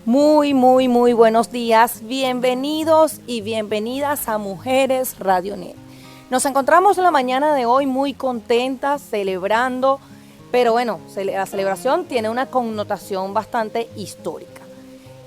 Muy buenos días. Bienvenidos y bienvenidas a Mujeres Radionet. Nos encontramos en la mañana de hoy muy contentas, celebrando, pero bueno, la celebración tiene una connotación bastante histórica.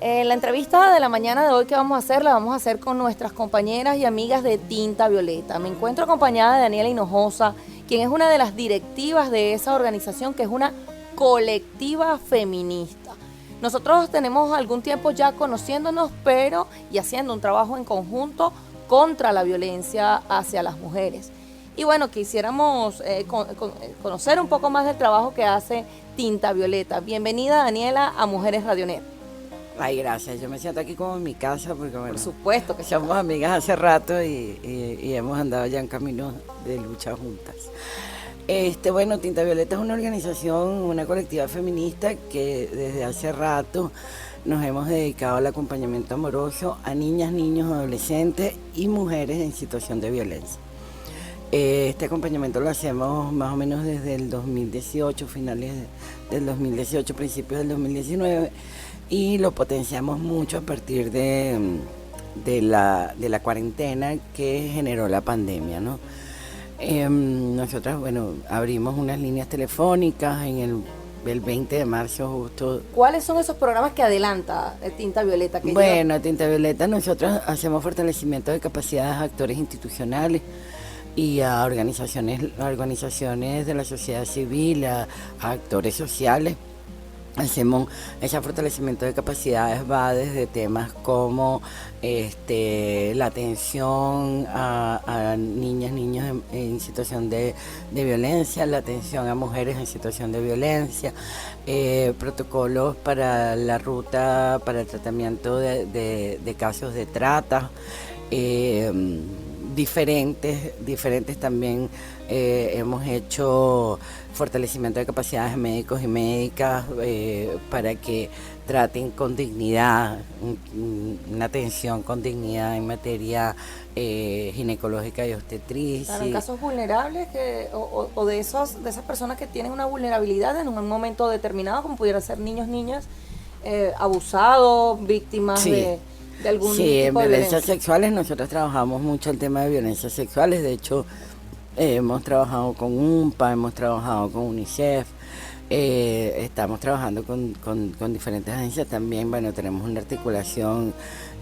La entrevista de la mañana de hoy que vamos a hacer, la vamos a hacer con nuestras compañeras y amigas de Tinta Violeta. Me encuentro acompañada de Daniela Hinojosa, quien es una de las directivas de esa organización, que es una colectiva feminista. Nosotros tenemos algún tiempo ya conociéndonos, pero y haciendo un trabajo en conjunto contra la violencia hacia las mujeres. Y bueno, quisiéramos conocer un poco más del trabajo que hace Tinta Violeta. Bienvenida, Daniela, a Mujeres Radionet. Ay, gracias. Yo me siento aquí como en mi casa porque, bueno, Por supuesto que somos amigas hace rato y hemos andado ya en caminos de lucha juntas. Bueno, Tinta Violeta es una organización, una colectiva feminista que desde hace rato nos hemos dedicado al acompañamiento amoroso a niñas, niños, adolescentes y mujeres en situación de violencia. Este acompañamiento lo hacemos más o menos desde el 2018, finales del 2018, principios del 2019, y lo potenciamos mucho a partir de la cuarentena que generó la pandemia, ¿no? Nosotras, bueno, abrimos unas líneas telefónicas en el 20 de marzo justo. ¿Cuáles son esos programas que adelanta Tinta Violeta? Bueno, Tinta Violeta, nosotros hacemos fortalecimiento de capacidades a actores institucionales y a organizaciones de la sociedad civil, a actores sociales. Hacemos ese fortalecimiento de capacidades, va desde temas como la atención a niñas, niños en situación de violencia, la atención a mujeres en situación de violencia, protocolos para la ruta para el tratamiento de casos de trata, diferentes también. Hemos hecho fortalecimiento de capacidades médicos y médicas para que traten con dignidad, una atención con dignidad en materia ginecológica y obstetricia. Claro, en casos vulnerables o de esas personas que tienen una vulnerabilidad en un momento determinado, como pudiera ser niños, niñas, abusados, víctimas de algún tipo de violencia. Sí, en violencias sexuales nosotros trabajamos mucho el tema de violencias sexuales. De hecho, hemos trabajado con UNPA, hemos trabajado con UNICEF, estamos trabajando con diferentes agencias también. Bueno, tenemos una articulación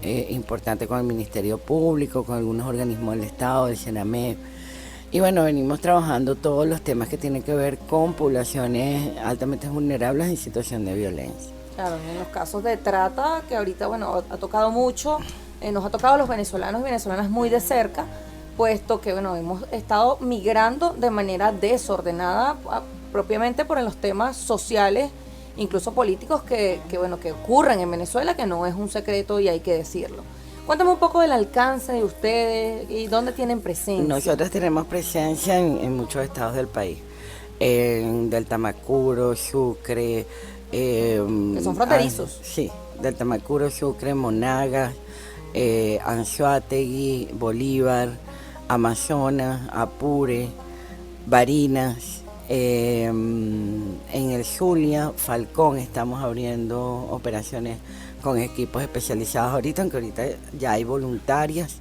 importante con el Ministerio Público, con algunos organismos del Estado, del CENAMEP. Y bueno, venimos trabajando todos los temas que tienen que ver con poblaciones altamente vulnerables en situación de violencia. Claro, en los casos de trata, que ahorita, bueno, ha tocado mucho, nos ha tocado a los venezolanos y venezolanas muy de cerca, puesto que, bueno, hemos estado migrando de manera desordenada, propiamente por los temas sociales, incluso políticos, que ocurren en Venezuela, que no es un secreto y hay que decirlo. Cuéntame un poco del alcance de ustedes y dónde tienen presencia. Nosotros tenemos presencia en muchos estados del país, en del Tamacuro, Sucre, que son fronterizos. Sí, del Tamacuro, Sucre, Monagas, Anzoátegui, Bolívar, Amazonas, Apure, Barinas, en el Zulia, Falcón, estamos abriendo operaciones con equipos especializados ahorita, aunque ahorita ya hay voluntarias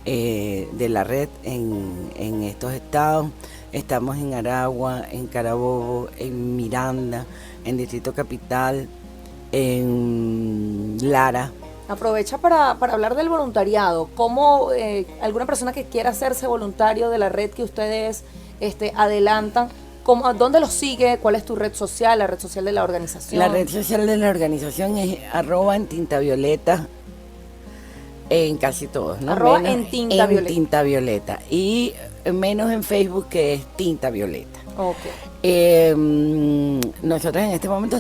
de la red en estos estados. Estamos en Aragua, en Carabobo, en Miranda, en Distrito Capital, en Lara. Aprovecha para hablar del voluntariado. ¿Cómo alguna persona que quiera hacerse voluntario de la red que ustedes adelantan, dónde los sigue? ¿Cuál es tu red social, la red social de la organización? La red social de la organización es @entintavioleta en casi todos, ¿no? @entintavioleta. Y menos en Facebook, que es Tinta Violeta. Okay. Nosotros en este momento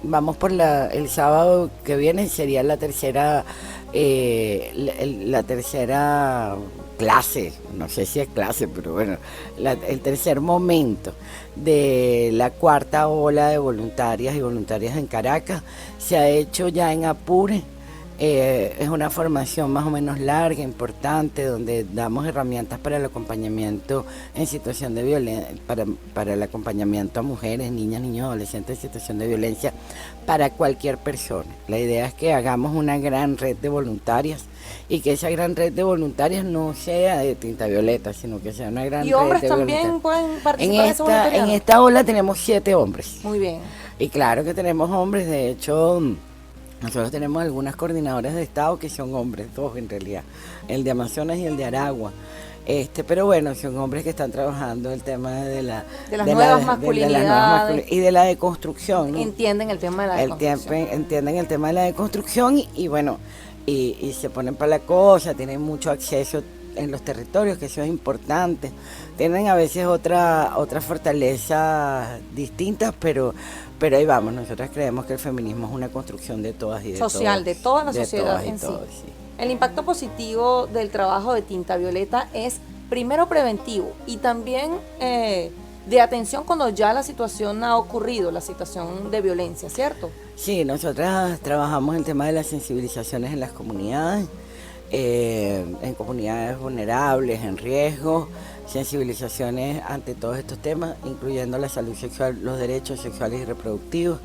vamos por el sábado que viene, sería la tercera clase, no sé si es clase, pero bueno, el tercer momento de la cuarta ola de voluntarias y voluntarias en Caracas. Se ha hecho ya en Apure, Es una formación más o menos larga, importante, donde damos herramientas para el acompañamiento en situación de violencia, para el acompañamiento a mujeres, niñas, niños, adolescentes en situación de violencia, para cualquier persona. La idea es que hagamos una gran red de voluntarias y que esa gran red de voluntarias no sea de Tinta Violeta, sino que sea una gran red de voluntarias. ¿Y hombres también pueden participar en ese voluntariado? En esta ola tenemos 7 hombres. Muy bien. Y claro que tenemos hombres, de hecho, nosotros tenemos algunas coordinadoras de estado que son hombres, dos en realidad, el de Amazonas y el de Aragua. Pero bueno, son hombres que están trabajando el tema de las nuevas masculinidades y de la deconstrucción, ¿no? Entienden el tema de la deconstrucción. Entienden el tema de la deconstrucción y bueno, y se ponen para la cosa, tienen mucho acceso en los territorios, que eso es importante. Tienen a veces otra fortaleza distintas, pero ahí vamos. Nosotras creemos que el feminismo es una construcción de todas y de social, todos, de toda la de sociedad en sí. El impacto positivo del trabajo de Tinta Violeta es primero preventivo y también de atención cuando ya la situación ha ocurrido, la situación de violencia, ¿cierto? Sí, nosotras trabajamos el tema de las sensibilizaciones en las comunidades, en comunidades vulnerables, en riesgo, sensibilizaciones ante todos estos temas, incluyendo la salud sexual, los derechos sexuales y reproductivos.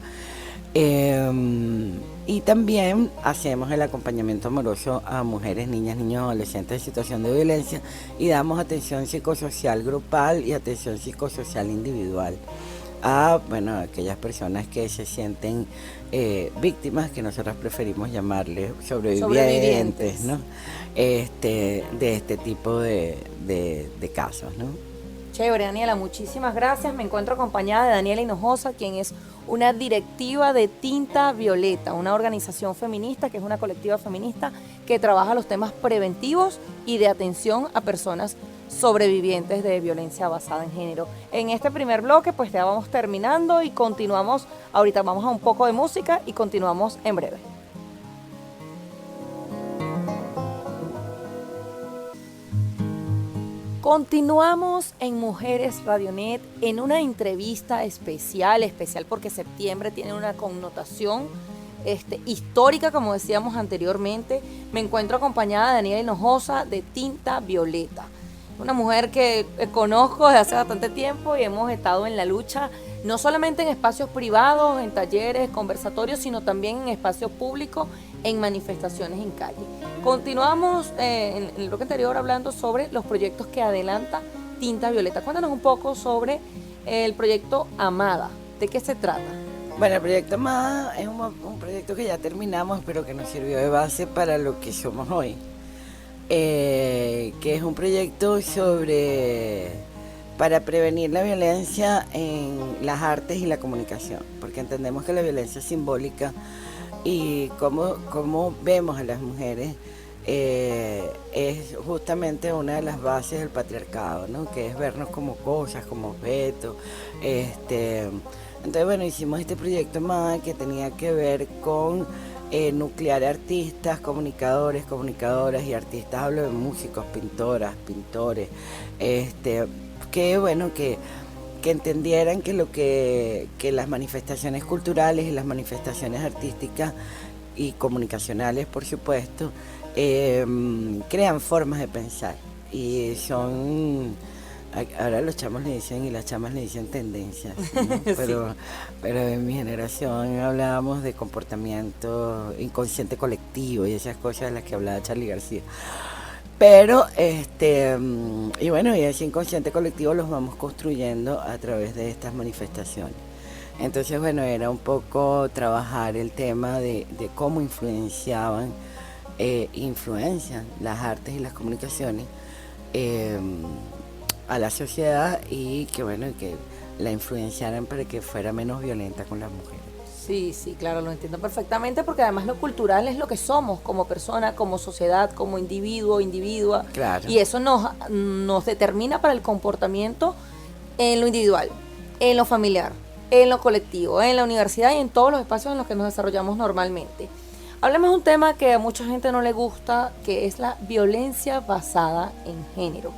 Y también hacemos el acompañamiento amoroso a mujeres, niñas, niños, adolescentes en situación de violencia y damos atención psicosocial grupal y atención psicosocial individual a aquellas personas que se sienten víctimas, que nosotros preferimos llamarles sobrevivientes, ¿no? De este tipo de casos, ¿no? Chévere, Daniela, muchísimas gracias. Me encuentro acompañada de Daniela Hinojosa, quien es una directiva de Tinta Violeta, una organización feminista, que es una colectiva feminista que trabaja los temas preventivos y de atención a personas sobrevivientes de violencia basada en género. En este primer bloque, pues ya vamos terminando y continuamos. Ahorita vamos a un poco de música y continuamos en breve. Continuamos en Mujeres Radionet en una entrevista especial porque septiembre tiene una connotación histórica, como decíamos anteriormente. Me encuentro acompañada de Daniela Hinojosa de Tinta Violeta, una mujer que conozco desde hace bastante tiempo y hemos estado en la lucha, no solamente en espacios privados, en talleres, conversatorios, sino también en espacios públicos, en manifestaciones en calle. Continuamos en el bloque anterior hablando sobre los proyectos que adelanta Tinta Violeta. Cuéntanos un poco sobre el proyecto Amada. ¿De qué se trata? Bueno, el proyecto Amada es un proyecto que ya terminamos, pero que nos sirvió de base para lo que somos hoy. Que es un proyecto para prevenir la violencia en las artes y la comunicación, porque entendemos que la violencia simbólica y cómo vemos a las mujeres es justamente una de las bases del patriarcado, ¿no? Que es vernos como cosas, como objetos. Entonces, bueno, hicimos este proyecto más que tenía que ver con nuclear artistas, comunicadores, comunicadoras y artistas. Hablo de músicos, pintoras, pintores, que entendieran que las manifestaciones culturales y las manifestaciones artísticas y comunicacionales, por supuesto, crean formas de pensar y son, ahora los chamos le dicen y las chamas le dicen tendencias, ¿no? pero en mi generación hablábamos de comportamiento inconsciente colectivo y esas cosas de las que hablaba Charly García. Pero, y ese inconsciente colectivo los vamos construyendo a través de estas manifestaciones. Entonces, era un poco trabajar el tema de cómo influencian las artes y las comunicaciones a la sociedad y que la influenciaran para que fuera menos violenta con las mujeres. Sí, claro, lo entiendo perfectamente, porque además lo cultural es lo que somos como persona, como sociedad, como individua. Claro. Y eso nos determina para el comportamiento en lo individual, en lo familiar, en lo colectivo, en la universidad y en todos los espacios en los que nos desarrollamos normalmente. Hablemos de un tema que a mucha gente no le gusta, que es la violencia basada en género.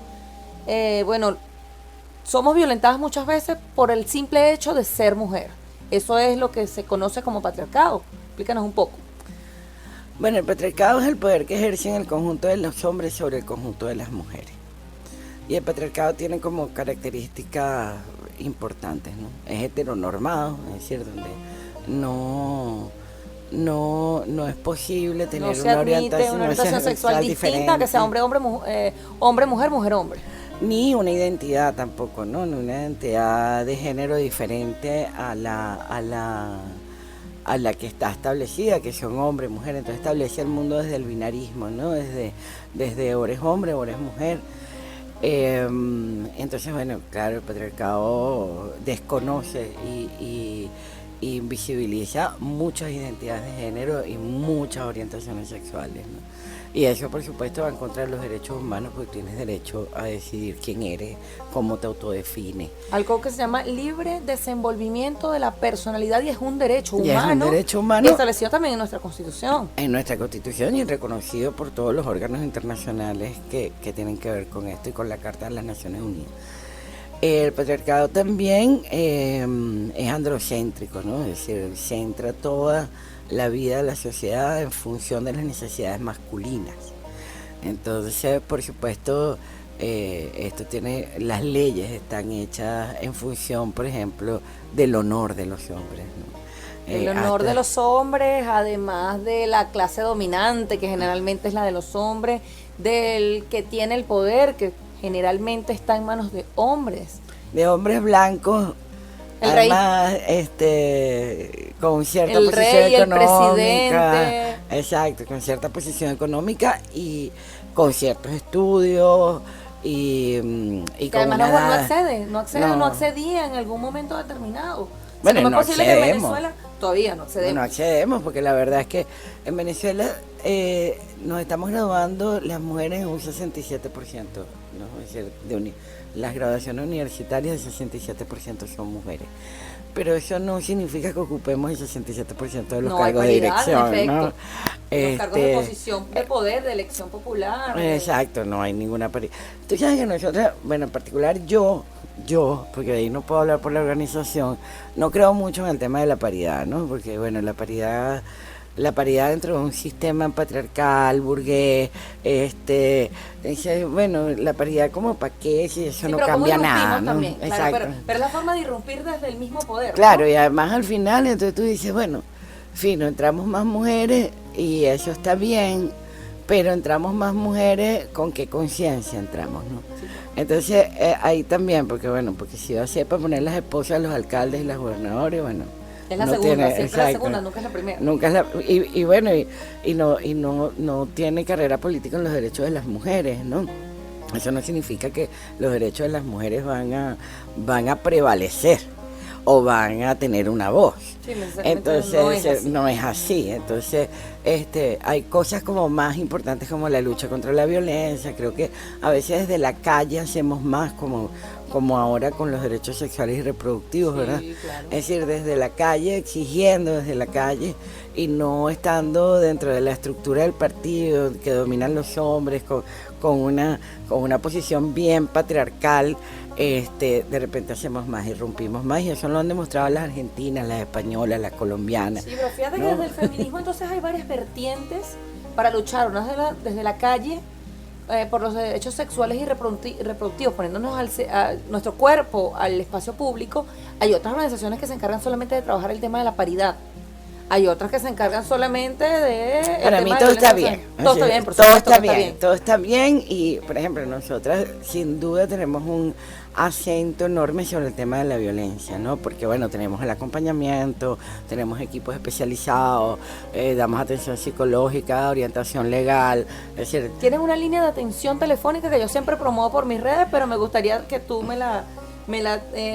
Somos violentadas muchas veces por el simple hecho de ser mujer. Eso es lo que se conoce como patriarcado. Explícanos un poco. Bueno, el patriarcado es el poder que ejercen el conjunto de los hombres sobre el conjunto de las mujeres. Y el patriarcado tiene como características importantes, ¿no? Es heteronormado, es decir, donde no es posible tener No se admite una orientación sexual distinta, diferente, que sea hombre, mujer, mujer, hombre. ni una identidad tampoco, ¿no? Ni una identidad de género diferente a la que está establecida, que son hombre, mujer. Entonces establece el mundo desde el binarismo, ¿no? Desde o eres hombre o eres mujer. Entonces, bueno, claro, el patriarcado desconoce y invisibiliza muchas identidades de género y muchas orientaciones sexuales, ¿no? Y eso, por supuesto, va en contra de los derechos humanos, porque tienes derecho a decidir quién eres, cómo te autodefines. Algo que se llama libre desenvolvimiento de la personalidad, y es un derecho Y es un humano, derecho humano. y establecido también en nuestra Constitución. En nuestra Constitución, y reconocido por todos los órganos internacionales que tienen que ver con esto y con la Carta de las Naciones Unidas. El patriarcado también es androcéntrico, ¿no? Es decir, centra toda la vida de la sociedad en función de las necesidades masculinas. Entonces, por supuesto, esto tiene, las leyes están hechas en función, por ejemplo, del honor de los hombres, ¿no? El honor de los hombres, además de la clase dominante, que generalmente es la de los hombres, del que tiene el poder, que generalmente está en manos de hombres. De hombres blancos, el además, con cierta el posición rey, económica. el presidente. Exacto, con cierta posición económica y con ciertos estudios y que con además una no accedía en algún momento determinado. Bueno, ¿Cómo no es posible que en accedemos. Venezuela todavía no accedemos? No accedemos, porque la verdad es que en Venezuela nos estamos graduando las mujeres en un 67%, ¿no? Es decir, las graduaciones universitarias, el 67% son mujeres. Pero eso no significa que ocupemos el 67% de los cargos de dirección, ¿no? Los cargos de posición de poder, de elección popular. Exacto, no hay ninguna paridad. Tú sabes que nosotros, bueno, en particular yo, porque de ahí no puedo hablar por la organización, no creo mucho en el tema de la paridad, ¿no? Porque, bueno, la paridad dentro de un sistema patriarcal, burgués, bueno, la paridad como para qué, si eso no cambia nada, ¿no? También, claro, exacto. pero es la forma de irrumpir desde el mismo poder, claro, ¿no? Y además al final, entonces tú dices, bueno, fino, entramos más mujeres y eso está bien, pero entramos más mujeres, ¿con qué conciencia entramos, no? Sí. Entonces, ahí también, porque si va a ser para poner las esposas de los alcaldes y las gobernadoras, bueno, es la segunda, siempre exacto, la segunda, nunca es la primera. Nunca es y no tiene carrera política en los derechos de las mujeres, ¿no? Eso no significa que los derechos de las mujeres van a prevalecer o van a tener una voz. Sí, entonces no es así. Entonces, hay cosas como más importantes como la lucha contra la violencia. Creo que a veces desde la calle hacemos más como ahora con los derechos sexuales y reproductivos, ¿verdad? Sí, claro. Es decir, desde la calle, exigiendo desde la calle y no estando dentro de la estructura del partido que dominan los hombres con una posición bien patriarcal. De repente hacemos más, irrumpimos más, y eso lo han demostrado las argentinas, las españolas, las colombianas. Sí, pero fíjate que desde el feminismo entonces hay varias vertientes para luchar, una desde la calle por los derechos sexuales y reproductivos, poniéndonos a nuestro cuerpo al espacio público. Hay otras organizaciones que se encargan solamente de trabajar el tema de la paridad. Hay otras que se encargan solamente de... Para mí todo está bien. Todo está bien, por supuesto. Todo está bien y, por ejemplo, nosotras sin duda tenemos un acento enorme sobre el tema de la violencia, ¿no? Porque, bueno, tenemos el acompañamiento, tenemos equipos especializados, damos atención psicológica, orientación legal, es decir... Tienes una línea de atención telefónica que yo siempre promuevo por mis redes, pero me gustaría que tú me la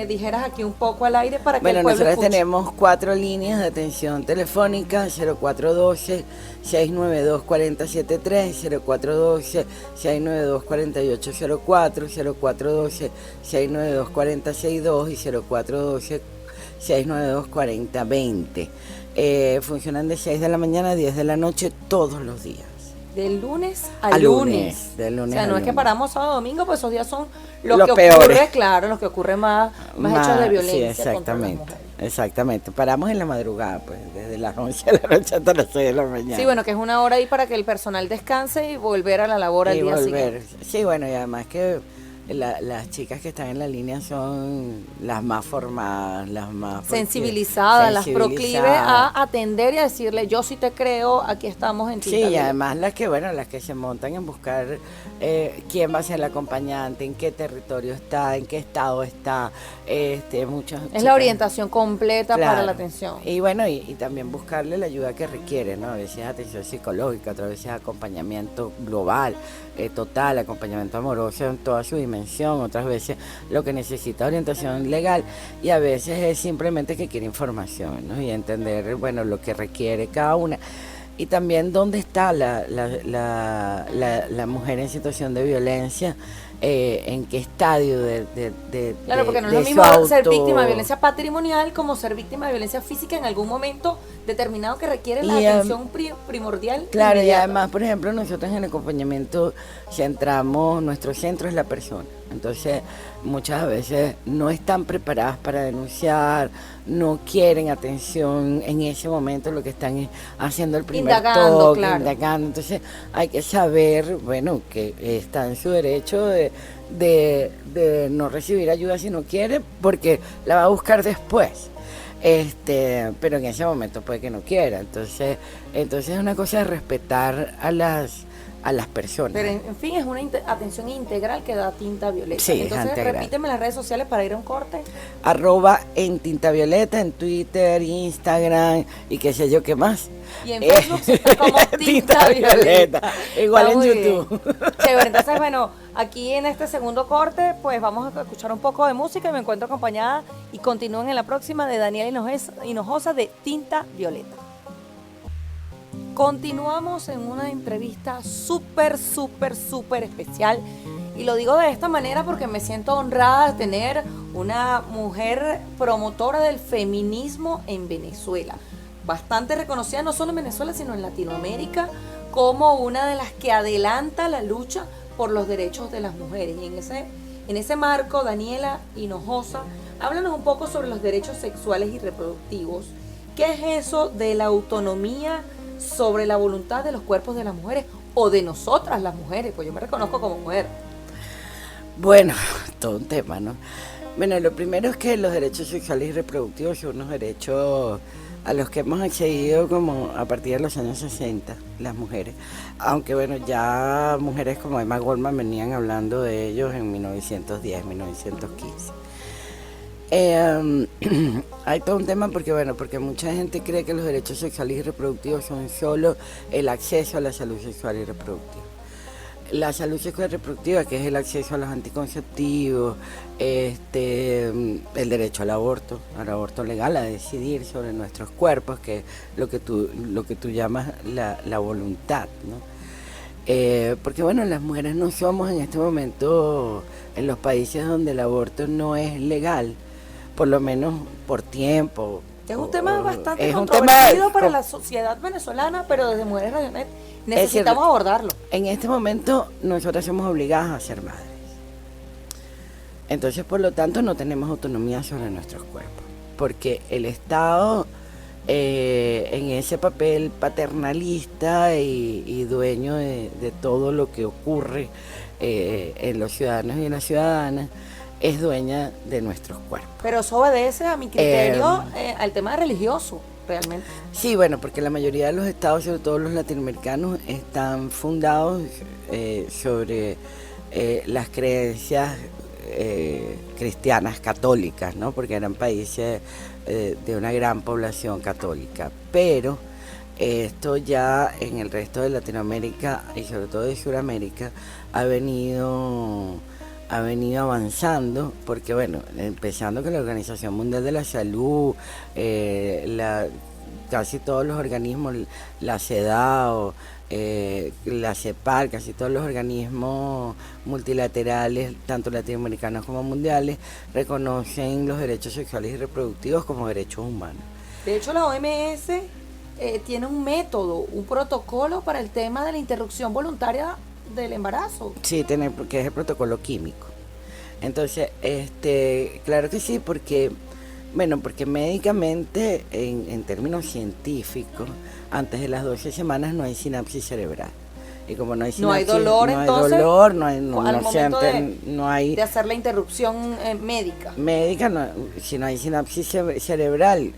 dijeras aquí un poco al aire para que el pueblo nosotros escuche. Tenemos 4 líneas de atención telefónica: 0412-692-4073, 0412-692-4804, 0412-692-4062 y 0412-692-4020. Funcionan de 6 de la mañana a 10 de la noche todos los días. De lunes a lunes. De lunes. O sea, no es que paramos sábado domingo, pues esos días son los que peores. ocurre, claro, los que ocurren más hechos de violencia sí, exactamente. contra las mujeres. exactamente. Paramos en la madrugada, pues, desde las 11 de la noche hasta las 6 de la mañana. Sí, bueno, que es una hora ahí para que el personal descanse y volver a la labor al Y día volver. siguiente. Sí, bueno, y además que las chicas que están en la línea son las más formadas, las más Sensibilizadas, las proclives sensibilizadas. a atender y a decirle, yo sí te creo, aquí estamos en Sí, Tinta y Violeta. además las que se montan en buscar quién va a ser el acompañante, en qué territorio está, en qué estado está, muchas Es la chicas. orientación completa para Claro. la atención. Y bueno, y también buscarle la ayuda que requiere, ¿no? A veces atención psicológica, otras veces acompañamiento global, total, acompañamiento amoroso en toda su dimensión, otras veces lo que necesita orientación legal y a veces es simplemente que quiere información, ¿no? Y entender, bueno, lo que requiere cada una. Y también dónde está la mujer en situación de violencia, en qué estadio Claro, porque no es de lo su mismo ser auto- víctima de violencia patrimonial como ser víctima de violencia física en algún momento determinado que requiere la Y, atención primordial. Claro, y inmediata. además, por ejemplo, nosotros en el acompañamiento centramos, nuestro centro es la persona. Entonces, muchas veces no están preparadas para denunciar, no quieren atención en ese momento, lo que están es haciendo el primer Indagando, toque, claro. indagando. Entonces, hay que saber, bueno, que está en su derecho de no recibir ayuda si no quiere, porque la va a buscar después. Pero en ese momento puede que no quiera. Entonces es una cosa de respetar a las personas. Pero en fin, es una atención integral que da Tinta Violeta. Sí, es Entonces, integral. repíteme las redes sociales para ir a un corte. @ en Tinta Violeta, en Twitter, Instagram y qué sé yo qué más. Y en Facebook está como Tinta Violeta. Igual Está en muy YouTube. bien. Chévere, entonces bueno, aquí en este segundo corte, pues vamos a escuchar un poco de música y me encuentro acompañada y continúen en la próxima de Daniela Hinojosa de Tinta Violeta. Continuamos en una entrevista súper especial y lo digo de esta manera porque me siento honrada de tener una mujer promotora del feminismo en Venezuela, bastante reconocida no solo en Venezuela sino en Latinoamérica como una de las que adelanta la lucha por los derechos de las mujeres. Y en ese marco, Daniela Hinojosa, háblanos un poco sobre los derechos sexuales y reproductivos. ¿Qué es eso de la autonomía sobre la voluntad de los cuerpos de las mujeres o de nosotras las mujeres? Pues yo me reconozco como mujer. Bueno, todo un tema, ¿no? Bueno, lo primero es que los derechos sexuales y reproductivos son unos derechos a los que hemos accedido como a partir de los años 60, las mujeres. Aunque bueno, ya mujeres como Emma Goldman venían hablando de ellos en 1910, 1915. Hay todo un tema porque mucha gente cree que los derechos sexuales y reproductivos son solo el acceso a la salud sexual y reproductiva. La salud sexual y reproductiva, que es el acceso a los anticonceptivos, el derecho al aborto legal, a decidir sobre nuestros cuerpos, que es lo que tú llamas la voluntad, ¿no? Porque bueno, las mujeres no somos en este momento en los países donde el aborto no es legal, por lo menos por tiempo. Es un tema bastante es un controvertido tema para la sociedad venezolana, pero desde Mujeres Radionet Es necesitamos cierto. abordarlo. En este momento nosotras somos obligadas a ser madres. Entonces, por lo tanto, no tenemos autonomía sobre nuestros cuerpos, porque el Estado, en ese papel paternalista y dueño de todo lo que ocurre en los ciudadanos y en las ciudadanas, es dueña de nuestros cuerpos. Pero eso obedece a mi criterio al tema religioso, realmente. Sí, bueno, porque la mayoría de los estados, sobre todo los latinoamericanos, están fundados sobre las creencias cristianas católicas, ¿no? Porque eran países de una gran población católica. Pero esto ya en el resto de Latinoamérica y sobre todo de Sudamérica ha venido avanzando, porque bueno, empezando con la Organización Mundial de la Salud, casi todos los organismos, la CEDAW, la CEPAL, casi todos los organismos multilaterales, tanto latinoamericanos como mundiales, reconocen los derechos sexuales y reproductivos como derechos humanos. De hecho, la OMS tiene un método, un protocolo para el tema de la interrupción voluntaria del embarazo. Sí, que es el protocolo químico. Entonces, claro que sí, porque Bueno, porque médicamente, en términos científicos, antes de las 12 semanas no hay sinapsis cerebral. Y como no hay sinapsis, no hay dolor, no entonces, hay dolor, no hay, no, al no momento sienten, no hay de hacer la interrupción médica. médica, si no hay sinapsis cerebral,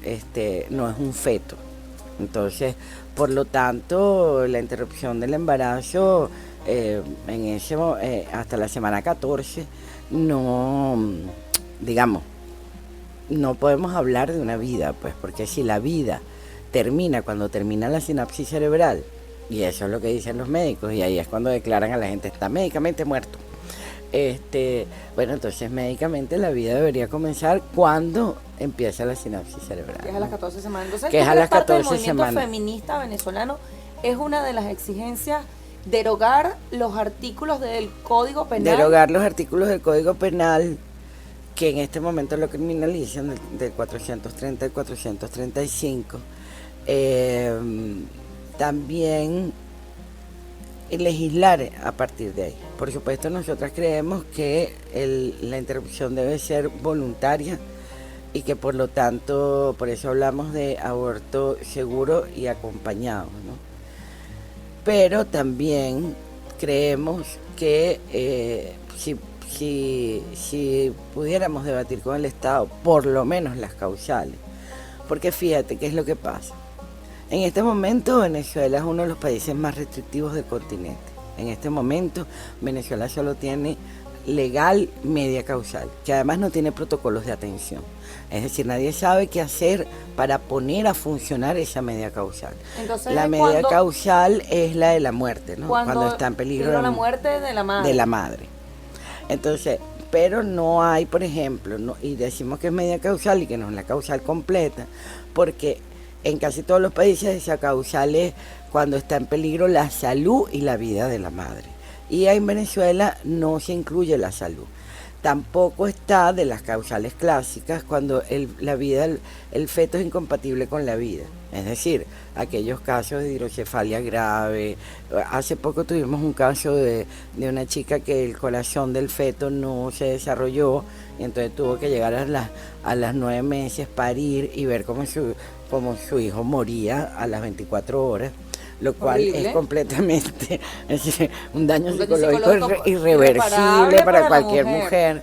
no es un feto. Entonces, por lo tanto, la interrupción del embarazo hasta la semana 14 no, digamos, no podemos hablar de una vida, pues, porque si la vida termina cuando termina la sinapsis cerebral, y eso es lo que dicen los médicos, y ahí es cuando declaran a la gente está médicamente muerto. Bueno, entonces médicamente la vida debería comenzar cuando empieza la sinapsis cerebral. Que es a las 14 semanas. Entonces, que es a las 14 parte del semanas. movimiento feminista venezolano es una de las exigencias derogar los artículos del Código Penal. Derogar los artículos del Código Penal que en este momento lo criminalizan del 430 al 435. También legislar a partir de ahí. Por supuesto, nosotras creemos que la interrupción debe ser voluntaria y que por lo tanto, por eso hablamos de aborto seguro y acompañado, ¿no? Pero también creemos que si pudiéramos debatir con el Estado, por lo menos las causales, porque fíjate qué es lo que pasa. En este momento Venezuela es uno de los países más restrictivos del continente. En este momento Venezuela solo tiene legal media causal, que además no tiene protocolos de atención. Es decir, nadie sabe qué hacer para poner a funcionar esa media causal. Entonces, la media causal es la de la muerte, ¿no? Cuando está en peligro la muerte de la madre. De la madre. Entonces, pero no hay, por ejemplo, y decimos que es media causal y que no es la causal completa, porque en casi todos los países esa causal es cuando está en peligro la salud y la vida de la madre. Y en Venezuela no se incluye la salud. Tampoco está de las causales clásicas cuando el feto es incompatible con la vida. Es decir, aquellos casos de hidrocefalia grave. Hace poco tuvimos un caso de una chica que el corazón del feto no se desarrolló y entonces tuvo que llegar a las 9 meses, parir y ver cómo su hijo moría a las 24 horas. Lo cual es completamente un daño psicológico irreversible para cualquier mujer.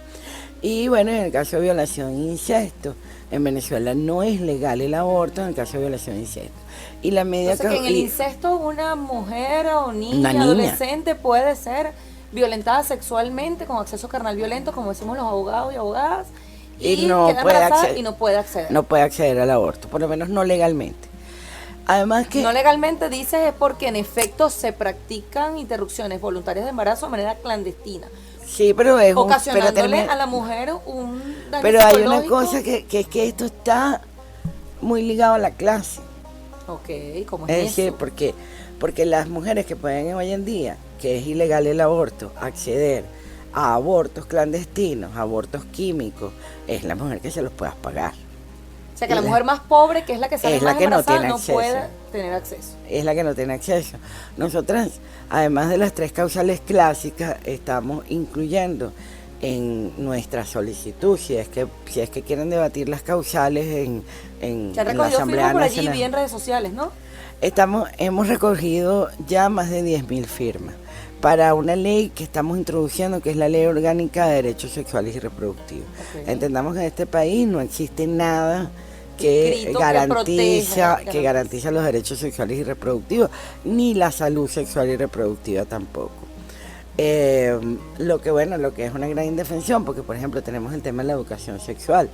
Y bueno, en el caso de violación e incesto, en Venezuela no es legal el aborto en el caso de violación e incesto. Y la media que en el incesto una mujer o niña, adolescente puede ser violentada sexualmente con acceso carnal violento, como decimos los abogados y abogadas, y no queda embarazada y no puede acceder. No puede acceder al aborto, por lo menos no legalmente. Además que no legalmente dices es porque en efecto se practican interrupciones voluntarias de embarazo de manera clandestina. Sí, pero es ocasionándole a la mujer un daño pero hay una cosa que es que esto está muy ligado a la clase. Ok, ¿cómo es eso? Es decir, porque las mujeres que pueden hoy en día, que es ilegal el aborto, acceder a abortos clandestinos, abortos químicos, es la mujer que se los pueda pagar. O sea, que la mujer más pobre, que es la que sale más embarazada, no puede tener acceso. Es la que no tiene acceso. Nosotras, además de las 3 causales clásicas, estamos incluyendo en nuestra solicitud, si es que quieren debatir las causales en la Asamblea por Nacional. allí, vi en redes sociales, ¿no? Hemos recogido ya más de 10.000 firmas para una ley que estamos introduciendo, que es la Ley Orgánica de Derechos Sexuales y Reproductivos. Okay. Entendamos que en este país no existe nada que garantiza los derechos sexuales y reproductivos, ni la salud sexual y reproductiva tampoco. Lo que es una gran indefensión, porque por ejemplo tenemos el tema de la educación sexual.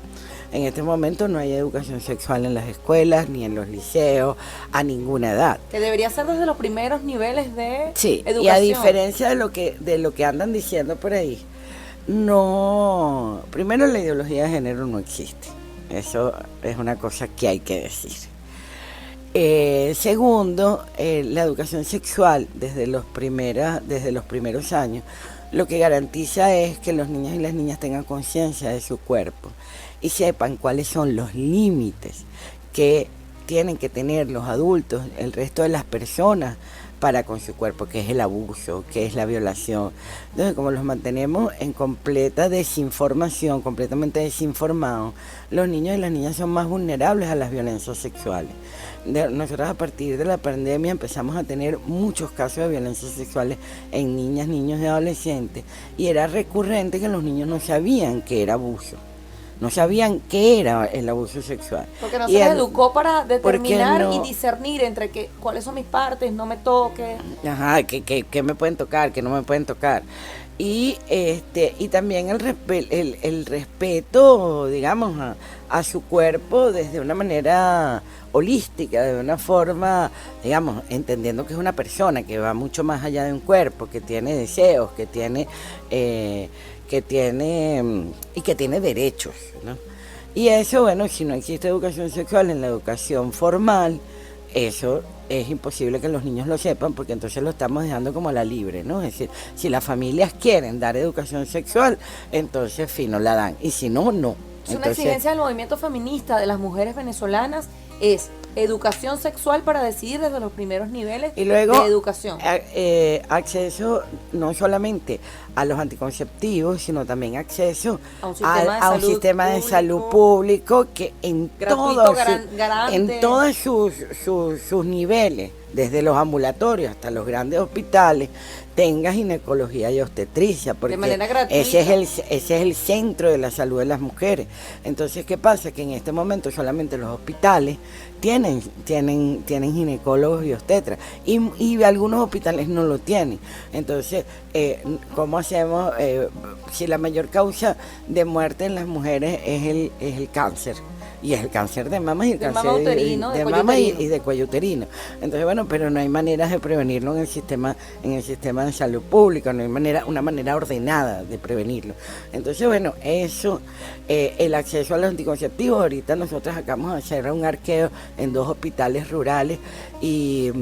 En este momento no hay educación sexual en las escuelas, ni en los liceos, a ninguna edad. Que debería ser desde los primeros niveles de educación. Y a diferencia de lo que andan diciendo por ahí, no, primero la ideología de género no existe. Eso es una cosa que hay que decir. Segundo, la educación sexual desde los primeros años, lo que garantiza es que los niños y las niñas tengan conciencia de su cuerpo y sepan cuáles son los límites que tienen que tener los adultos, el resto de las personas, para con su cuerpo, que es el abuso, que es la violación. Entonces, como los mantenemos en completa desinformación, completamente desinformados, los niños y las niñas son más vulnerables a las violencias sexuales. Nosotros a partir de la pandemia empezamos a tener muchos casos de violencias sexuales en niñas, niños y adolescentes, y era recurrente que los niños no sabían que era abuso. No sabían qué era el abuso sexual. Porque no se les educó para determinar y discernir entre cuáles son mis partes, no me toques. Ajá, que me pueden tocar, que no me pueden tocar. Y también el respeto, digamos, a su cuerpo desde una manera holística, de una forma, digamos, entendiendo que es una persona que va mucho más allá de un cuerpo, que tiene deseos, que tiene derechos, ¿no? Y eso, bueno, si no existe educación sexual en la educación formal, eso es imposible que los niños lo sepan, porque entonces lo estamos dejando como a la libre, ¿no? Es decir, si las familias quieren dar educación sexual, entonces no la dan, y si no, no. Es una exigencia del movimiento feminista de las mujeres venezolanas, es educación sexual para decidir desde los primeros niveles y luego, de educación. Acceso no solamente a los anticonceptivos, sino también acceso a un sistema de salud público que en todos sus niveles, desde los ambulatorios hasta los grandes hospitales, tenga ginecología y obstetricia, porque de manera gratuita. ese es el centro de la salud de las mujeres. Entonces, ¿qué pasa? Que en este momento solamente los hospitales tienen ginecólogos y obstetras, y algunos hospitales no lo tienen. Entonces, ¿cómo hacemos? Si la mayor causa de muerte en las mujeres es el cáncer, y es el cáncer de mama y el cáncer de mama y de cuello uterino. Entonces, bueno, pero no hay maneras de prevenirlo en el sistema de salud pública, no hay una manera ordenada de prevenirlo. Entonces, bueno, eso, el acceso a los anticonceptivos, ahorita nosotros acabamos de hacer un arqueo en 2 hospitales rurales y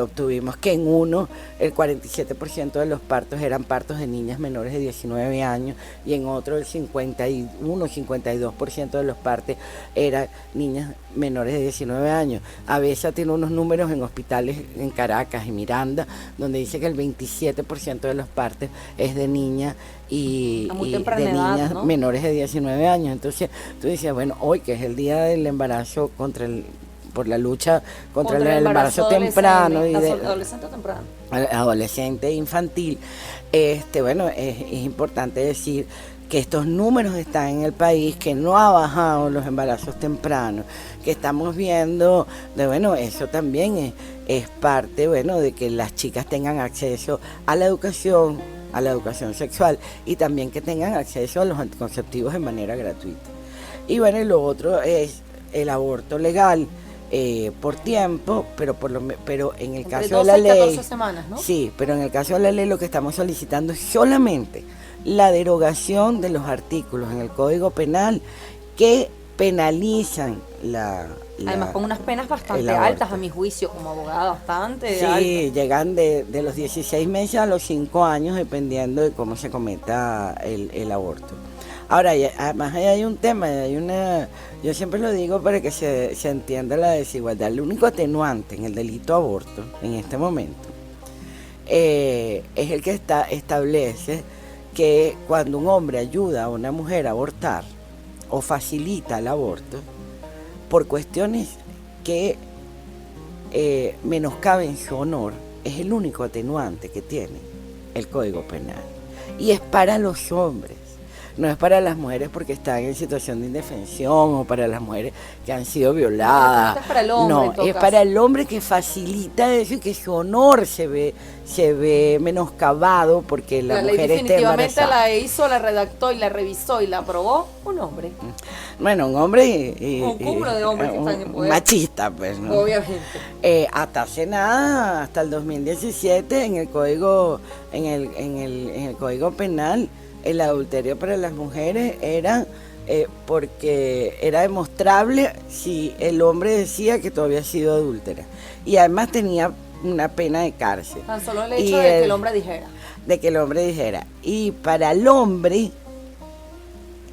obtuvimos que en uno el 47% de los partos eran partos de niñas menores de 19 años, y en otro el 52% de los partos eran niñas menores de 19 años. A veces tiene unos números en hospitales en Caracas y Miranda, donde dice que el 27% de los partos es de niñas y de niñas, ¿no?, menores de 19 años. Entonces tú dices, bueno, hoy que es el día del embarazo por la lucha contra el embarazo temprano y adolescente e infantil, bueno, es importante decir que estos números están en el país, que no ha bajado los embarazos tempranos, que estamos viendo, bueno, eso también es parte, bueno, de que las chicas tengan acceso a la educación sexual, y también que tengan acceso a los anticonceptivos de manera gratuita. Y bueno, y lo otro es el aborto legal, por tiempo, pero en el caso de la ley, 14 semanas, ¿no? Sí, pero en el caso de la ley lo que estamos solicitando es solamente la derogación de los artículos en el Código Penal que penalizan además con unas penas bastante altas, a mi juicio, como abogada, bastante altas. Sí, llegan de los 16 meses a los 5 años, dependiendo de cómo se cometa el aborto. Ahora, además hay un tema, yo siempre lo digo para que se entienda la desigualdad. El único atenuante en el delito aborto, en este momento, es el que establece que cuando un hombre ayuda a una mujer a abortar o facilita el aborto, por cuestiones que menoscaben su honor, es el único atenuante que tiene el Código Penal. Y es para los hombres. No es para las mujeres porque están en situación de indefensión, o para las mujeres que han sido violadas. Es para el hombre, no, es para el hombre que facilita eso y que su honor se ve menoscabado porque la mujer está embarazada. Definitivamente la hizo, la redactó y la revisó y la aprobó un hombre. Bueno, un hombre un cúmulo de hombres que están en poder. Machista, pues, ¿no? Obviamente. Hasta hace nada, hasta el 2017, en el Código Penal, el adulterio para las mujeres era porque era demostrable si el hombre decía que tú habías sido adúltera, y además tenía una pena de cárcel. Tan solo el hecho de que el hombre dijera. De que el hombre dijera. Y para el hombre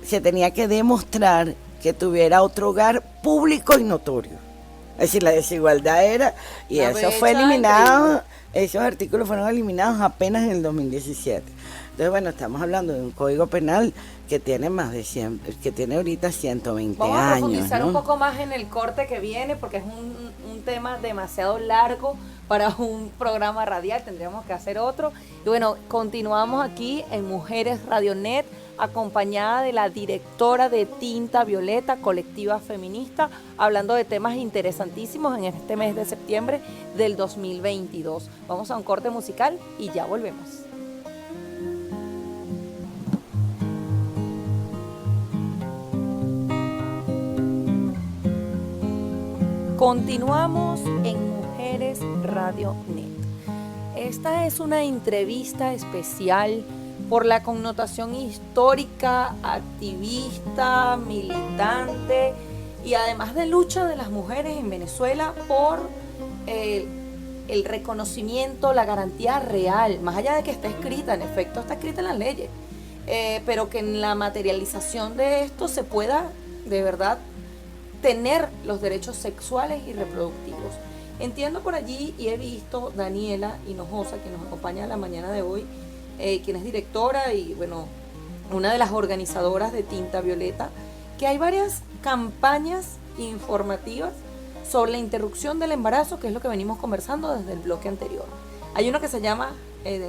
se tenía que demostrar que tuviera otro hogar público y notorio. Es decir, la desigualdad era, y Una eso fue brecha eliminado, increíble. esos artículos fueron eliminados apenas en el 2017. Entonces, bueno, estamos hablando de un código penal que tiene más de 100, que tiene ahorita 120 Vamos a años, profundizar ¿no? un poco más en el corte que viene porque es un tema demasiado largo para un programa radial, tendríamos que hacer otro. Y bueno, continuamos aquí en Mujeres Radionet, acompañada de la directora de Tinta Violeta, colectiva feminista, hablando de temas interesantísimos en este mes de septiembre del 2022. Vamos a un corte musical y ya volvemos. Continuamos en Mujeres Radio Net. Esta es una entrevista especial por la connotación histórica, activista, militante y además de lucha de las mujeres en Venezuela por el reconocimiento, la garantía real, más allá de que esté escrita, en efecto está escrita en las leyes, pero que en la materialización de esto se pueda de verdad tener los derechos sexuales y reproductivos. Entiendo por allí y he visto Daniela Hinojosa, que nos acompaña en la mañana de hoy, quien es directora y bueno, una de las organizadoras de Tinta Violeta, que hay varias campañas informativas sobre la interrupción del embarazo, que es lo que venimos conversando desde el bloque anterior. Hay uno que se llama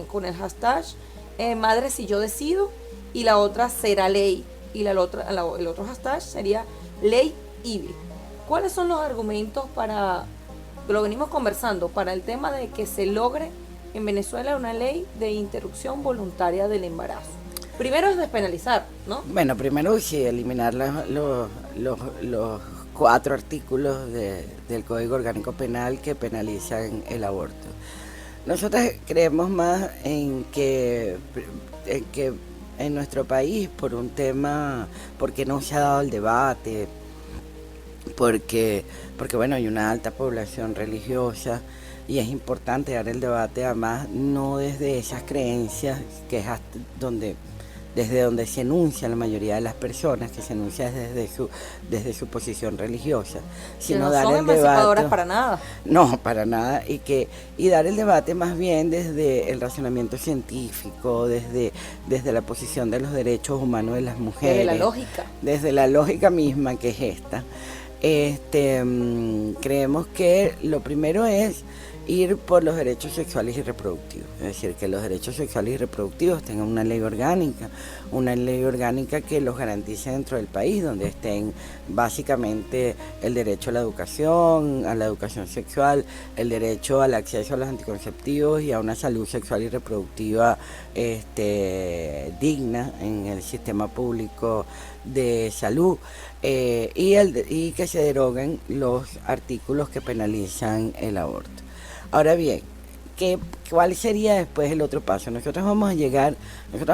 con el hashtag Madre si yo decido, y la otra será ley, y el otro hashtag sería ley IBE. ¿Cuáles son los argumentos para, lo venimos conversando, para el tema de que se logre en Venezuela una ley de interrupción voluntaria del embarazo? Primero es despenalizar, ¿no? Bueno, primero sí, eliminar los 4 artículos del Código Orgánico Penal que penalizan el aborto. Nosotros creemos más en que en nuestro país, por un tema, porque no se ha dado el debate, porque bueno, hay una alta población religiosa y es importante dar el debate, además no desde esas creencias, que es desde donde se enuncia la mayoría de las personas, que se enuncia desde su posición religiosa, sino no dar son el emancipadoras debate, para nada. no, para nada, y dar el debate más bien desde el razonamiento científico, desde la posición de los derechos humanos de las mujeres, desde la lógica misma que es esta. Creemos que lo primero es ir por los derechos sexuales y reproductivos, es decir, que los derechos sexuales y reproductivos tengan una ley orgánica que los garantice dentro del país, donde estén básicamente el derecho a la educación sexual, el derecho al acceso a los anticonceptivos y a una salud sexual y reproductiva digna en el sistema público de salud, y que se deroguen los artículos que penalizan el aborto. Ahora bien, ¿cuál sería después el otro paso? Nosotros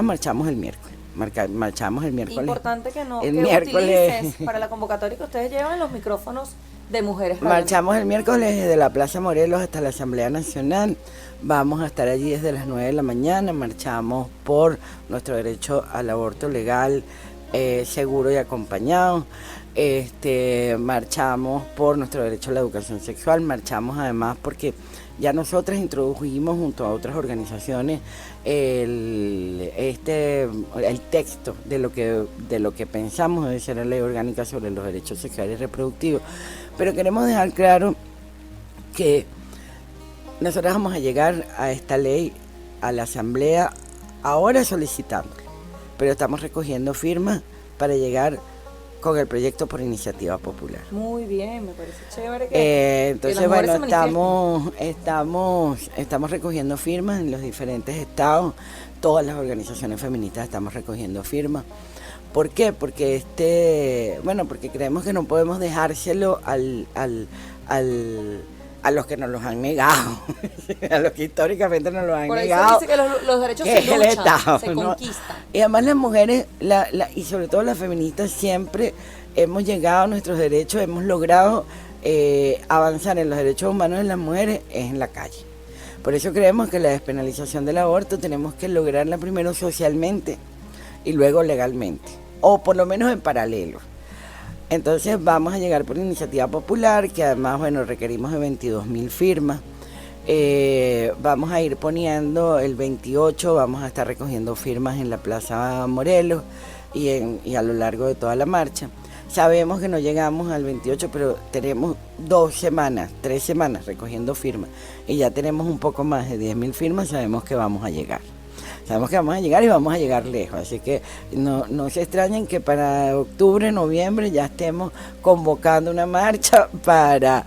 marchamos el miércoles. Marchamos el miércoles. Importante que miércoles utilices para la convocatoria que ustedes llevan los micrófonos de Mujeres. Marchamos el miércoles desde la Plaza Morelos hasta la Asamblea Nacional. Vamos a estar allí desde las 9 de la mañana. Marchamos por nuestro derecho al aborto legal, seguro y acompañado. Marchamos por nuestro derecho a la educación sexual. Marchamos además porque ya nosotras introdujimos junto a otras organizaciones el texto de lo que pensamos debe ser la ley orgánica sobre los derechos sexuales y reproductivos. Pero queremos dejar claro que nosotros vamos a llegar a esta ley a la Asamblea ahora solicitando, pero estamos recogiendo firmas para llegar con el proyecto por iniciativa popular. Muy bien, me parece chévere que entonces, bueno, estamos recogiendo firmas en los diferentes estados, todas las organizaciones feministas estamos recogiendo firmas. ¿Por qué? Porque porque creemos que no podemos dejárselo a los que nos los han negado, a los que históricamente nos los han negado. Por eso dice que los derechos se luchan, Estado, se ¿no? conquistan. Y además las mujeres, y sobre todo las feministas, siempre hemos llegado a nuestros derechos, hemos logrado avanzar en los derechos humanos de las mujeres en la calle. Por eso creemos que la despenalización del aborto tenemos que lograrla primero socialmente y luego legalmente, o por lo menos en paralelo. Entonces vamos a llegar por iniciativa popular, que además, bueno, requerimos de 22.000 firmas. Vamos a ir poniendo el 28, vamos a estar recogiendo firmas en la Plaza Morelos y a lo largo de toda la marcha. Sabemos que no llegamos al 28, pero tenemos 2 semanas, 3 semanas recogiendo firmas y ya tenemos un poco más de 10.000 firmas, sabemos que vamos a llegar. Sabemos que vamos a llegar y vamos a llegar lejos, así que no se extrañen que para octubre, noviembre ya estemos convocando una marcha para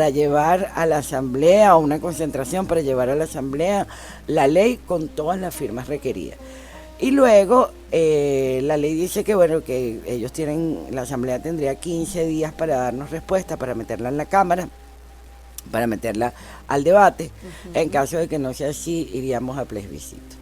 llevar a la asamblea, o una concentración para llevar a la asamblea la ley con todas las firmas requeridas. Y luego la ley dice que bueno, que ellos la asamblea tendría 15 días para darnos respuesta, para meterla en la Cámara, para meterla al debate. En caso de que no sea así, iríamos a plebiscito.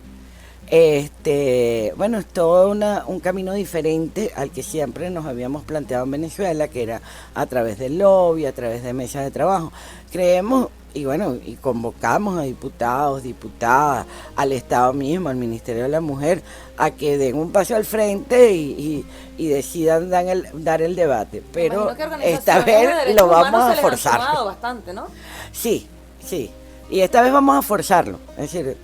Bueno, es todo un camino diferente al que siempre nos habíamos planteado en Venezuela, que era a través del lobby, a través de mesas de trabajo. Creemos, y bueno, y convocamos a diputados, diputadas, al Estado mismo, al Ministerio de la Mujer, a que den un paso al frente y decidan dar el debate. Pero esta vez lo vamos a forzar. Bastante, ¿no? Sí. Y esta vez vamos a forzarlo. Es decir,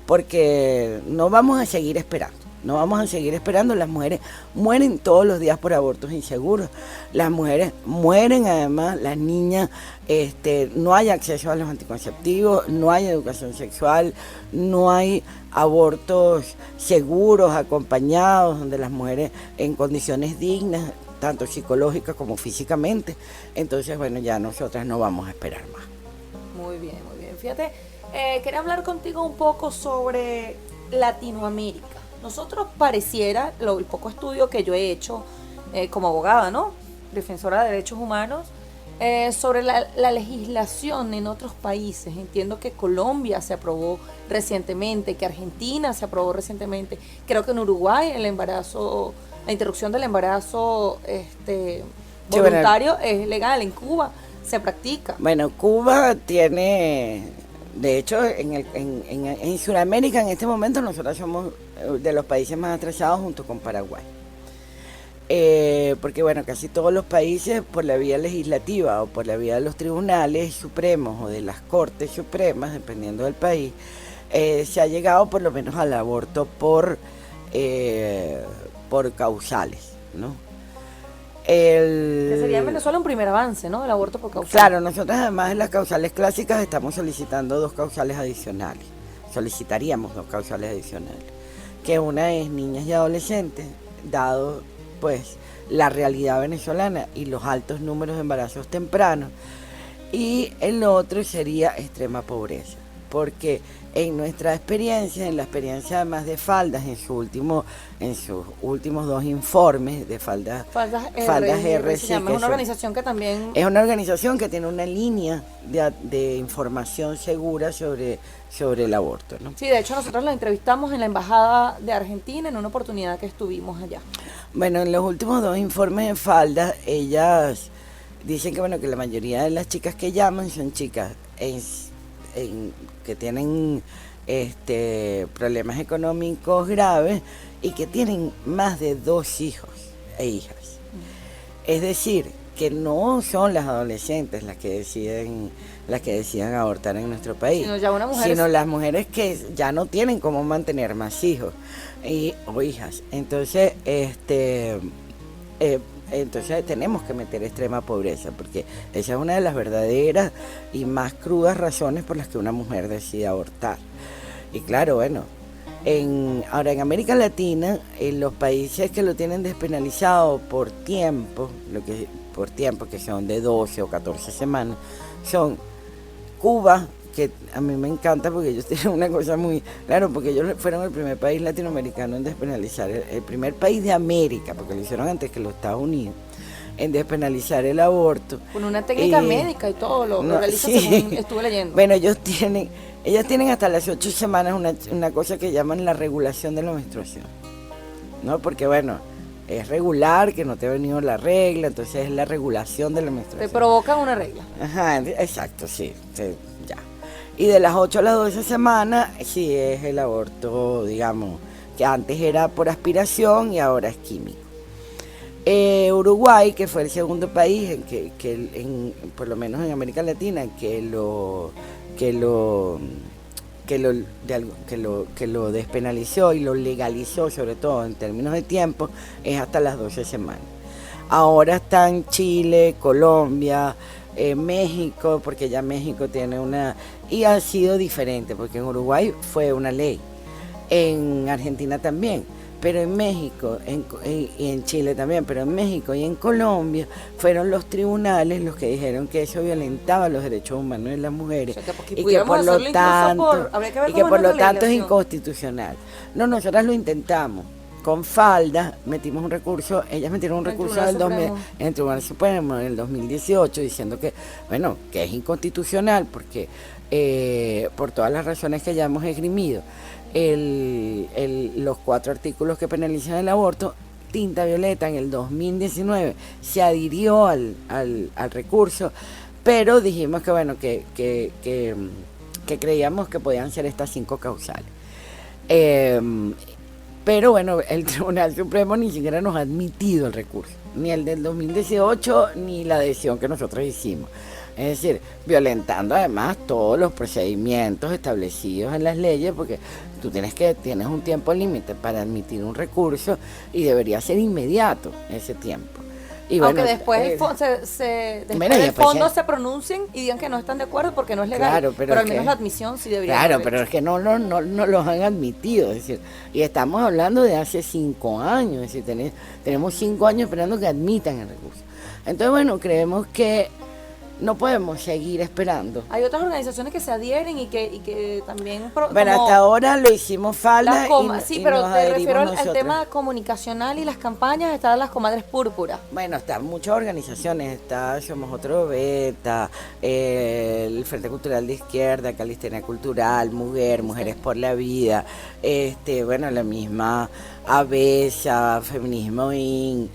porque no vamos a seguir esperando. No vamos a seguir esperando. Las mujeres mueren todos los días por abortos inseguros. Las mujeres mueren, además, las niñas, no hay acceso a los anticonceptivos, no hay educación sexual, no hay abortos seguros, acompañados, donde las mujeres en condiciones dignas, tanto psicológicas como físicamente. Entonces, bueno, ya nosotras no vamos a esperar más. Muy bien, muy bien. Fíjate, quería hablar contigo un poco sobre Latinoamérica. Nosotros pareciera, el poco estudio que yo he hecho como abogada, ¿no? Defensora de derechos humanos, sobre la legislación en otros países. Entiendo que Colombia se aprobó recientemente, que Argentina se aprobó recientemente. Creo que en Uruguay la interrupción del embarazo voluntario es legal. En Cuba se practica. Bueno, Cuba tiene, de hecho, en Sudamérica en este momento nosotros somos de los países más atrasados junto con Paraguay. Porque bueno, casi todos los países por la vía legislativa o por la vía de los tribunales supremos o de las cortes supremas, dependiendo del país, se ha llegado por lo menos al aborto por causales, ¿no? Que sería en Venezuela un primer avance, ¿no? El aborto por causales. Claro, nosotros además en las causales clásicas estamos solicitando 2 causales adicionales. Solicitaríamos 2 causales adicionales. Que una es niñas y adolescentes, dado pues la realidad venezolana y los altos números de embarazos tempranos. Y el otro sería extrema pobreza. Porque en nuestra experiencia, en la experiencia además de Faldas, en sus últimos 2 informes de Faldas R, es una organización que también... Es una organización que tiene una línea de información segura sobre el aborto, ¿no? Sí, de hecho nosotros la entrevistamos en la Embajada de Argentina en una oportunidad que estuvimos allá. Bueno, en los últimos 2 informes de Faldas, ellas dicen que bueno, que la mayoría de las chicas que llaman son chicas que tienen problemas económicos graves y que tienen más de 2 hijos e hijas. Es decir, que no son las adolescentes las que deciden abortar en nuestro país, sino las mujeres que ya no tienen cómo mantener más hijos o hijas. Entonces, entonces tenemos que meter extrema pobreza, porque esa es una de las verdaderas y más crudas razones por las que una mujer decide abortar. Y claro, bueno, ahora en América Latina, en los países que lo tienen despenalizado por tiempo, que son de 12 o 14 semanas, son Cuba, que a mí me encanta porque ellos tienen una cosa muy... Claro, porque ellos fueron el primer país latinoamericano en despenalizar, el primer país de América, porque lo hicieron antes que los Estados Unidos, en despenalizar el aborto. Con una técnica médica y todo, lo realizan según estuve leyendo. Bueno, ellos tienen hasta las 8 semanas una cosa que llaman la regulación de la menstruación, ¿no? Porque bueno, es regular, que no te ha venido la regla, entonces es la regulación de la menstruación. Te provocan una regla. Ajá, exacto, sí, ya. Y de las 8 a las 12 semanas, sí es el aborto, digamos, que antes era por aspiración y ahora es químico. Uruguay, que fue el segundo país en por lo menos en América Latina, que lo despenalizó y lo legalizó, sobre todo en términos de tiempo, es hasta las 12 semanas. Ahora están Chile, Colombia, México, porque ya México tiene una... Y ha sido diferente, porque en Uruguay fue una ley, en Argentina también, pero en México, y en Chile también, pero en México y en Colombia fueron los tribunales los que dijeron que eso violentaba los derechos humanos de las mujeres, O sea, y que por lo tanto, es inconstitucional. No, nosotras lo intentamos. Con falda metimos un recurso, ellas metieron un recurso en el Tribunal Supremo en el 2018 diciendo que, bueno, que es inconstitucional porque por todas las razones que ya hemos esgrimido, los 4 artículos que penalizan el aborto. Tinta Violeta en el 2019 se adhirió al recurso, pero dijimos que, bueno, que creíamos que podían ser estas 5 causales. Pero bueno, el Tribunal Supremo ni siquiera nos ha admitido el recurso, ni el del 2018, ni la decisión que nosotros hicimos. Es decir, violentando además todos los procedimientos establecidos en las leyes, porque tú tienes un tiempo límite para admitir un recurso y debería ser inmediato ese tiempo. Y aunque bueno, después el fondo se pronuncien y digan que no están de acuerdo porque no es legal, claro, pero al menos la admisión sí debería Claro, haber pero hecho. es que no los han admitido, es decir, y estamos hablando de hace 5 años, es decir, tenemos 5 años esperando que admitan el recurso. Entonces, bueno, creemos que no podemos seguir esperando. Hay otras organizaciones que se adhieren y que también... Bueno, hasta ahora lo hicimos falda sí, y pero nos te refiero al nosotros. tema comunicacional y las campañas, están las comadres púrpuras. Bueno, están muchas organizaciones, está Somos Otro Beta, el Frente Cultural de Izquierda, Calistenia Cultural, Mujeres por la Vida, bueno, la misma ABESA, Feminismo IN,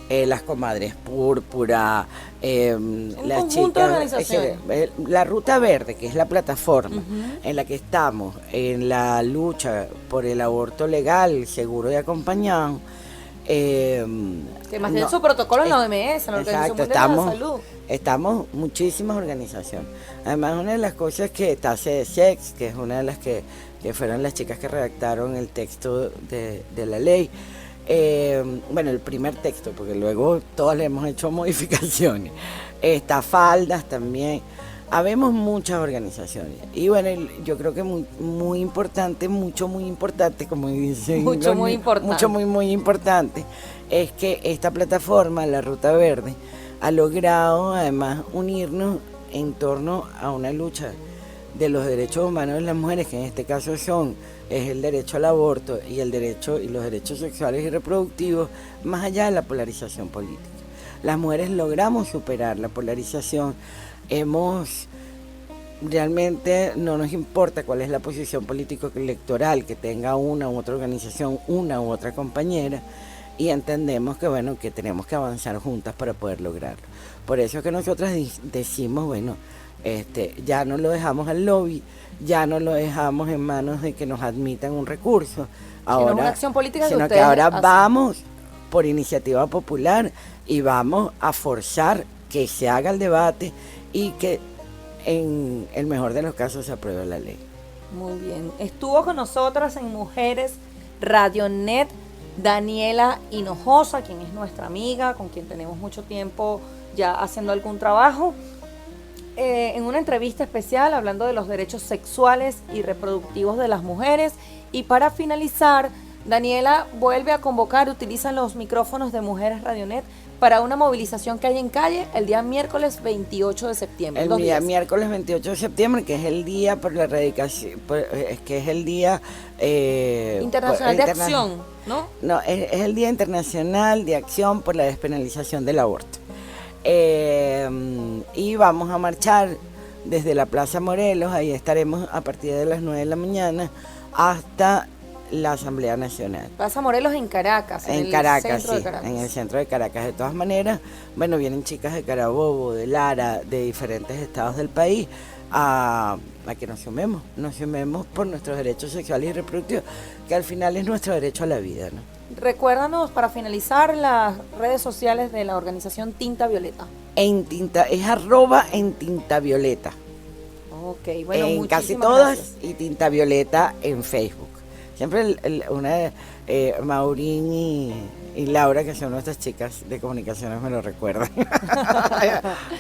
las comadres púrpura, las chicas, la Ruta Verde, que es la plataforma en la que estamos en la lucha por el aborto legal, seguro y acompañado. Que más tiene su protocolo en la OMS, en la Organización Mundial de la Salud. Estamos muchísimas organizaciones. Además, una de las cosas que está CDSEX, que es una de las que fueron las chicas que redactaron el texto de la ley. Bueno, el primer texto, porque luego todos le hemos hecho modificaciones. Está Faldas también. Habemos muchas organizaciones. Y bueno, yo creo que muy importante, muy importante, como dicen. Muy importante, es que esta plataforma, la Ruta Verde, ha logrado además unirnos en torno a una lucha de los derechos humanos de las mujeres, que en este caso es el derecho al aborto y los derechos sexuales y reproductivos, más allá de la polarización política. Las mujeres logramos superar la polarización, realmente no nos importa cuál es la posición político-electoral que tenga una u otra organización, una u otra compañera, y entendemos que, bueno, que tenemos que avanzar juntas para poder lograrlo. Por eso es que nosotras decimos, bueno, ya no lo dejamos al lobby, ya no lo dejamos en manos de que nos admitan un recurso, ahora, una acción política sino que ahora vamos por iniciativa popular y vamos a forzar que se haga el debate y que en el mejor de los casos se apruebe la ley. Muy bien. Estuvo con nosotras en Mujeres Radionet Daniela Hinojosa, quien es nuestra amiga, con quien tenemos mucho tiempo ya haciendo algún trabajo. En una entrevista especial hablando de los derechos sexuales y reproductivos de las mujeres. Y para finalizar, Daniela vuelve a convocar, utilizan los micrófonos de Mujeres Radionet para una movilización que hay en calle el día miércoles 28 de septiembre. El día miércoles 28 de septiembre, que es el día por la erradicación, que es el día... internacional de acción, ¿no? No, es el Día Internacional de Acción por la Despenalización del Aborto. Y vamos a marchar desde la Plaza Morelos, ahí estaremos a partir de las 9 de la mañana hasta la Asamblea Nacional. Plaza Morelos en Caracas, en Caracas, sí, en el centro de Caracas. De todas maneras, bueno, vienen chicas de Carabobo, de Lara, de diferentes estados del país a que nos sumemos por nuestros derechos sexuales y reproductivos, que al final es nuestro derecho a la vida, ¿no? Recuérdanos para finalizar las redes sociales de la organización Tinta Violeta. Es @en Tinta Violeta. Ok, bueno, en muchísimas casi todas gracias. y Tinta Violeta en Facebook. Siempre Maurín y Laura, que son nuestras chicas de comunicaciones, me lo recuerdan.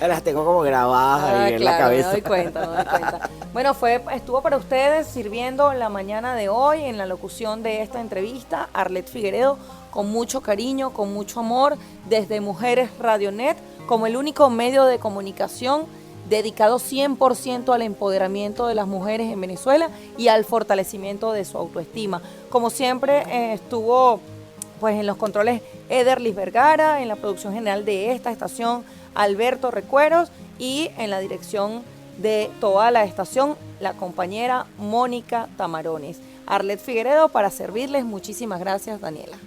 Las tengo como grabadas ahí en la cabeza. Me doy cuenta, me doy cuenta. Bueno, estuvo para ustedes sirviendo la mañana de hoy en la locución de esta entrevista Arlet Figueredo, con mucho cariño, con mucho amor, desde Mujeres Radionet, como el único medio de comunicación dedicado 100% al empoderamiento de las mujeres en Venezuela y al fortalecimiento de su autoestima. Como siempre, estuvo pues en los controles Ederlis Vergara, en la producción general de esta estación Alberto Recueros y en la dirección de toda la estación la compañera Mónica Tamarones. Arlet Figueredo para servirles. Muchísimas gracias, Daniela.